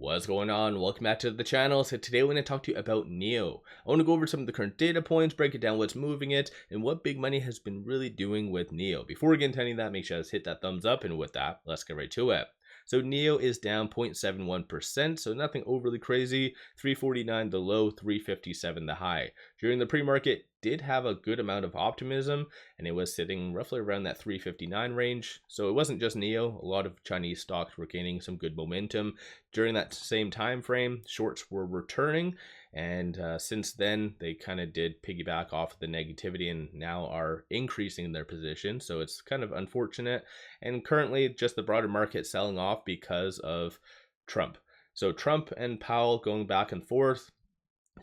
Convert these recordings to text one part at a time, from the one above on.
What's going on? Welcome back to the channel. So today we're going to talk to you about NIO. I want to go over some of the current data points, break it down what's moving it, and what big money has been really doing with NIO. Before we get into any of that, make sure to hit that thumbs up, and with that, let's get right to it. So NIO is down 0.71%, so nothing overly crazy. 349 the low, 357 the high. During the pre-market, did have a good amount of optimism, and it was sitting roughly around that 359 range. So it wasn't just NIO. A lot of Chinese stocks were gaining some good momentum. During that same time frame, shorts were returning, and since then they kind of did piggyback off of the negativity and now are increasing their position. So it's kind of unfortunate, and currently just the broader market selling off because of Trump. So Trump and Powell going back and forth.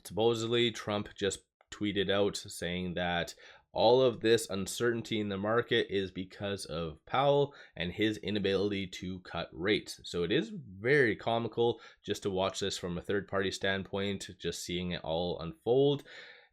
Supposedly Trump just tweeted out saying that all of this uncertainty in the market is because of Powell and his inability to cut rates. So it is very comical just to watch this from a third-party standpoint, just seeing it all unfold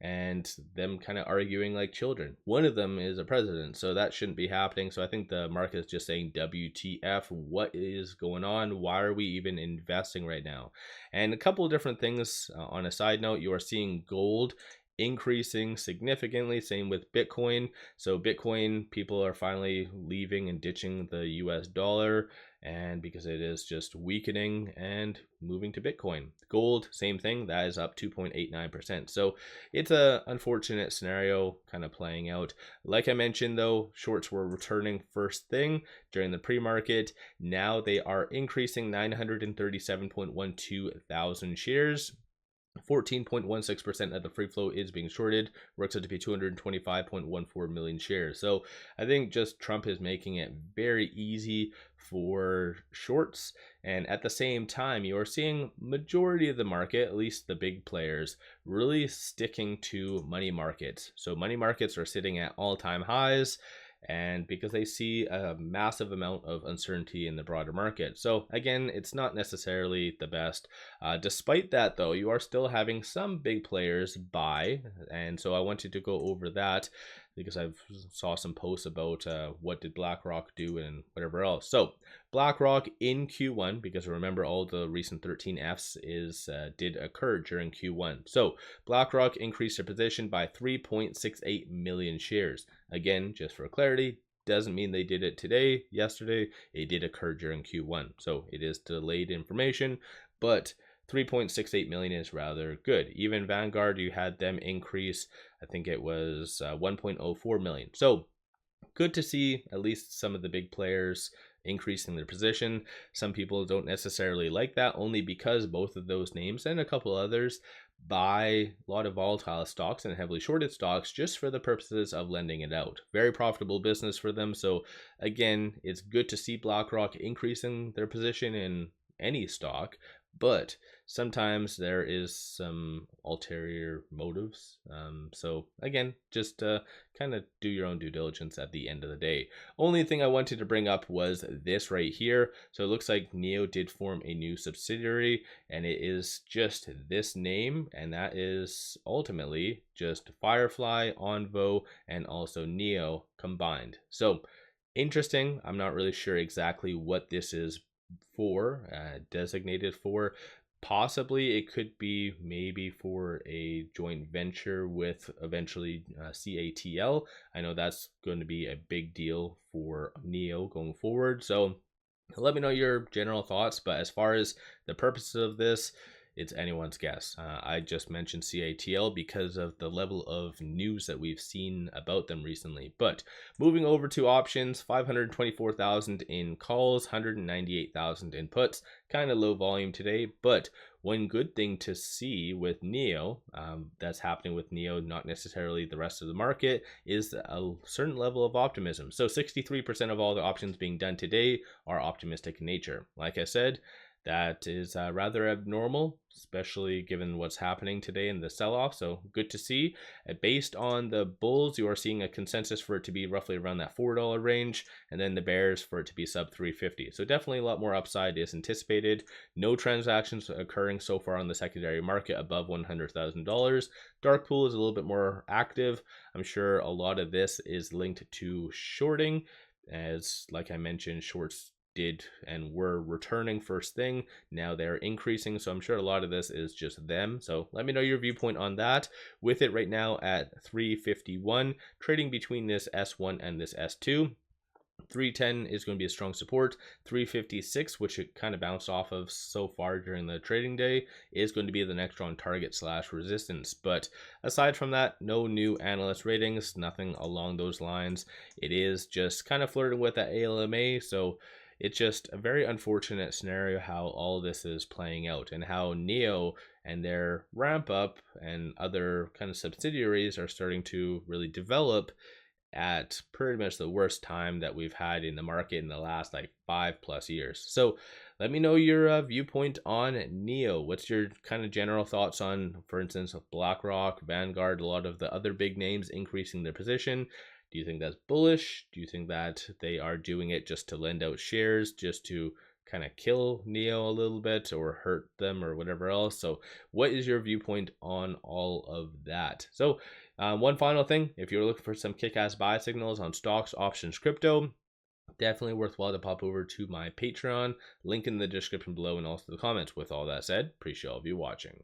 and them kind of arguing like children. One of them is a president, so that shouldn't be happening. So I think the market is just saying, WTF, what is going on? Why are we even investing right now? And a couple of different things on a side note. You are seeing gold increasing significantly, same with Bitcoin. So Bitcoin, people are finally leaving and ditching the US dollar, and because it is just weakening and moving to Bitcoin. Gold, same thing, that is up 2.89%. So it's a unfortunate scenario kind of playing out. Like I mentioned though, shorts were returning first thing during the pre-market. Now they are increasing 937.12 thousand shares. 14.16% of the free float is being shorted, works out to be 225.14 million shares. So I think just Trump is making it very easy for shorts, and at the same time you are seeing majority of the market, at least the big players, really sticking to money markets. So money markets are sitting at all-time highs, and because they see a massive amount of uncertainty in the broader market. So again, it's not necessarily the best. Despite that though, you are still having some big players buy, and so I wanted to go over that because I've saw some posts about what did BlackRock do and whatever else. So BlackRock in Q1, because remember all the recent 13Fs did occur during Q1. So BlackRock increased their position by 3.68 million shares. Again, just for clarity, doesn't mean they did it today, yesterday. It did occur during Q1. So it is delayed information, but 3.68 million is rather good. Even Vanguard, you had them increase, I think it was 1.04 million. So good to see at least some of the big players increasing their position. Some people don't necessarily like that, only because both of those names and a couple others buy a lot of volatile stocks and heavily shorted stocks just for the purposes of lending it out. Very profitable business for them. So again, it's good to see BlackRock increasing their position in any stock, but sometimes there is some ulterior motives. So again, just kind of do your own due diligence at the end of the day. Only thing I wanted to bring up was this right here. So it looks like NIO did form a new subsidiary, and it is just this name, and that is ultimately just Firefly, Onvo, and also NIO combined. So interesting. I'm not really sure exactly what this is for, designated for. Possibly it could be maybe for a joint venture with eventually 𝗖𝗢𝗡𝗘𝗖𝗧. I know that's going to be a big deal for NIO going forward. So let me know your general thoughts, but as far as the purposes of this, it's anyone's guess. I just mentioned 𝗖𝗢𝗡𝗘𝗧 because of the level of news that we've seen about them recently. But moving over to options, 524,000 in calls, 198,000 in puts. Kind of low volume today, but one good thing to see with NIO, that's happening with NIO, not necessarily the rest of the market, is a certain level of optimism. So 63% of all the options being done today are optimistic in nature. Like I said, that is rather abnormal, especially given what's happening today in the sell-off. So good to see. Based on the bulls, you are seeing a consensus for it to be roughly around that $4 range, and then the bears for it to be sub 350. So definitely a lot more upside is anticipated. No transactions occurring so far on the secondary market above $100,000. Dark pool is a little bit more active. I'm sure a lot of this is linked to shorting, as like I mentioned, shorts did and were returning first thing. Now they're increasing, so I'm sure a lot of this is just them. So let me know your viewpoint on that. With it right now at 351, trading between this S1 and this S2. 310 is going to be a strong support. 356, which it kind of bounced off of so far during the trading day, is going to be the next strong target slash resistance. But aside from that, no new analyst ratings, nothing along those lines. It is just kind of flirting with that ALMA, so it's just a very unfortunate scenario how all this is playing out, and how NIO and their ramp up and other kind of subsidiaries are starting to really develop at pretty much the worst time that we've had in the market in the last like 5+ years. So let me know your viewpoint on NIO. What's your kind of general thoughts on, for instance, BlackRock, Vanguard, a lot of the other big names increasing their position? Do you think that's bullish? Do you think that they are doing it just to lend out shares, just to kind of kill NIO a little bit or hurt them or whatever else? So what is your viewpoint on all of that? So one final thing, if you're looking for some kick-ass buy signals on stocks, options, crypto, definitely worthwhile to pop over to my Patreon, link in the description below and also the comments. With all that said, appreciate all of you watching.